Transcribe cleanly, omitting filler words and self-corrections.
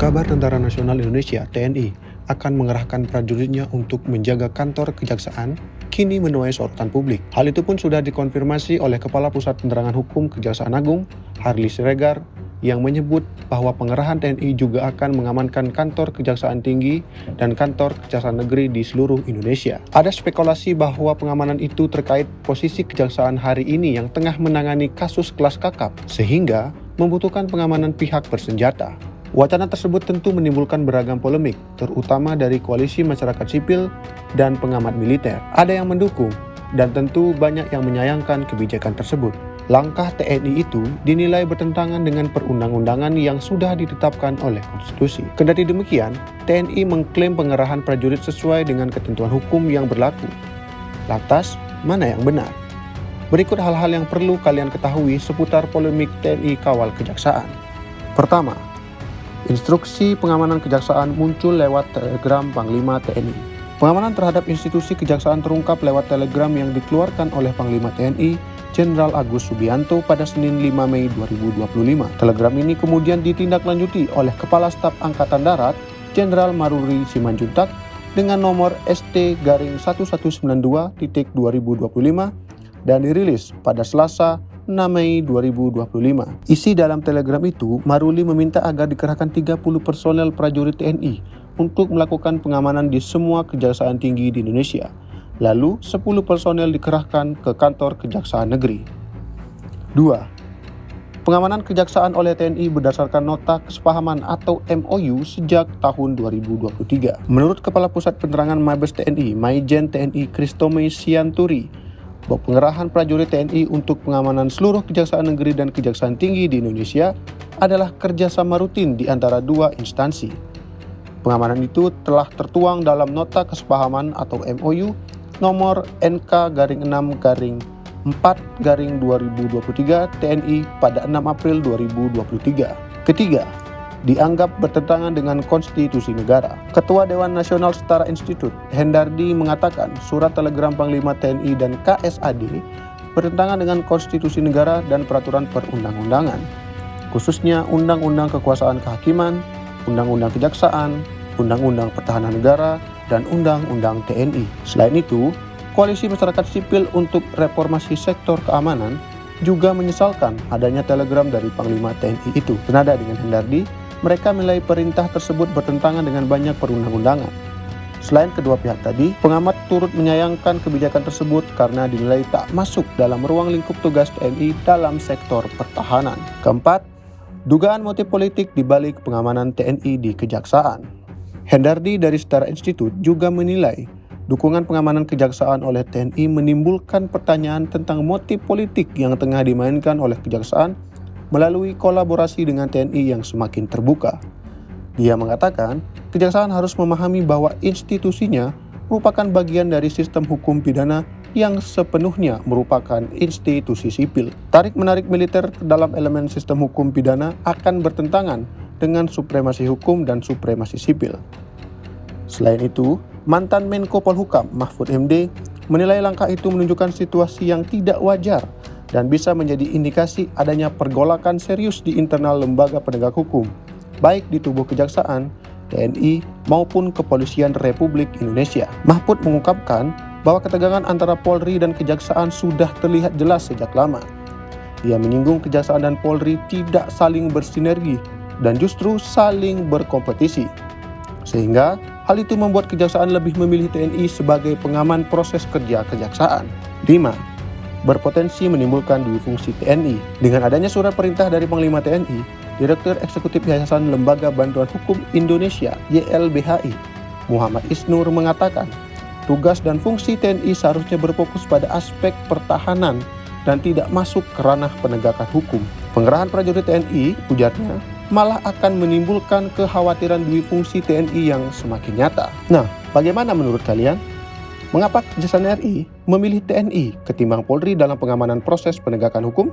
Kabar Tentara Nasional Indonesia (TNI) akan mengerahkan prajuritnya untuk menjaga kantor kejaksaan kini menuai sorotan publik. Hal itu pun sudah dikonfirmasi oleh Kepala Pusat Penerangan Hukum Kejaksaan Agung, Harly Siregar, yang menyebut bahwa pengerahan TNI juga akan mengamankan kantor Kejaksaan Tinggi dan kantor Kejaksaan Negeri di seluruh Indonesia. Ada spekulasi bahwa pengamanan itu terkait posisi kejaksaan hari ini yang tengah menangani kasus kelas kakap, sehingga membutuhkan pengamanan pihak bersenjata. Wacana tersebut tentu menimbulkan beragam polemik, terutama dari koalisi masyarakat sipil dan pengamat militer. Ada yang mendukung, dan tentu banyak yang menyayangkan kebijakan tersebut. Langkah TNI itu dinilai bertentangan dengan perundang-undangan yang sudah ditetapkan oleh konstitusi. Kendati demikian, TNI mengklaim pengerahan prajurit sesuai dengan ketentuan hukum yang berlaku. Lantas, mana yang benar? Berikut hal-hal yang perlu kalian ketahui seputar polemik TNI kawal kejaksaan. Pertama, instruksi pengamanan kejaksaan muncul lewat telegram Panglima TNI. Pengamanan terhadap institusi kejaksaan terungkap lewat telegram yang dikeluarkan oleh Panglima TNI, Jenderal Agus Subianto pada Senin 5 Mei 2025. Telegram ini kemudian ditindaklanjuti oleh Kepala Staf Angkatan Darat, Jenderal Maruri Simanjuntak, dengan nomor ST-1192.2025 dan dirilis pada Selasa 6 Mei 2025. Isi dalam telegram itu, Maruli meminta agar dikerahkan 30 personel prajurit TNI untuk melakukan pengamanan di semua kejaksaan tinggi di Indonesia. Lalu, 10 personel dikerahkan ke kantor Kejaksaan Negeri. 2. Pengamanan kejaksaan oleh TNI berdasarkan nota kesepahaman atau MOU sejak tahun 2023. Menurut Kepala Pusat Penerangan Mabes TNI, Maijen TNI Kristome Sianturi, bahwa pengerahan prajurit TNI untuk pengamanan seluruh kejaksaan negeri dan kejaksaan tinggi di Indonesia adalah kerjasama rutin di antara dua instansi. Pengamanan itu telah tertuang dalam nota kesepahaman atau MOU nomor NK-4-2023 TNI pada 6 April 2023. Ketiga, dianggap bertentangan dengan konstitusi negara. Ketua Dewan Nasional Setara Institut, Hendardi, mengatakan surat telegram Panglima TNI dan KSAD bertentangan dengan konstitusi negara dan peraturan perundang-undangan, khususnya Undang-Undang Kekuasaan Kehakiman, Undang-Undang Kejaksaan, Undang-Undang Pertahanan Negara, dan Undang-Undang TNI. Selain itu, Koalisi Masyarakat Sipil untuk Reformasi Sektor Keamanan juga menyesalkan adanya telegram dari Panglima TNI itu. Senada dengan Hendardi, mereka menilai perintah tersebut bertentangan dengan banyak perundang-undangan. Selain kedua pihak tadi, pengamat turut menyayangkan kebijakan tersebut karena dinilai tak masuk dalam ruang lingkup tugas TNI dalam sektor pertahanan. Keempat, dugaan motif politik di balik pengamanan TNI di kejaksaan. Hendardi dari Setara Institut juga menilai dukungan pengamanan kejaksaan oleh TNI menimbulkan pertanyaan tentang motif politik yang tengah dimainkan oleh kejaksaan melalui kolaborasi dengan TNI yang semakin terbuka. Dia mengatakan, kejaksaan harus memahami bahwa institusinya merupakan bagian dari sistem hukum pidana yang sepenuhnya merupakan institusi sipil. Tarik-menarik militer dalam elemen sistem hukum pidana akan bertentangan dengan supremasi hukum dan supremasi sipil. Selain itu, mantan Menko Polhukam Mahfud MD menilai langkah itu menunjukkan situasi yang tidak wajar dan bisa menjadi indikasi adanya pergolakan serius di internal lembaga penegak hukum, baik di tubuh kejaksaan, TNI, maupun Kepolisian Republik Indonesia. Mahfud mengungkapkan bahwa ketegangan antara Polri dan kejaksaan sudah terlihat jelas sejak lama. Dia menyinggung kejaksaan dan Polri tidak saling bersinergi dan justru saling berkompetisi. Sehingga hal itu membuat kejaksaan lebih memilih TNI sebagai pengaman proses kerja kejaksaan. 5. Berpotensi menimbulkan dui fungsi TNI. Dengan adanya surat perintah dari Panglima TNI, Direktur Eksekutif Yayasan Lembaga Bantuan Hukum Indonesia YLBHI, Muhammad Isnur, mengatakan tugas dan fungsi TNI seharusnya berfokus pada aspek pertahanan dan tidak masuk ke ranah penegakan hukum. Pengerahan prajurit TNI, ujarnya, malah akan menimbulkan kekhawatiran dui fungsi TNI yang semakin nyata. Nah, bagaimana menurut kalian? Mengapa Kejaksaan RI memilih TNI ketimbang Polri dalam pengamanan proses penegakan hukum?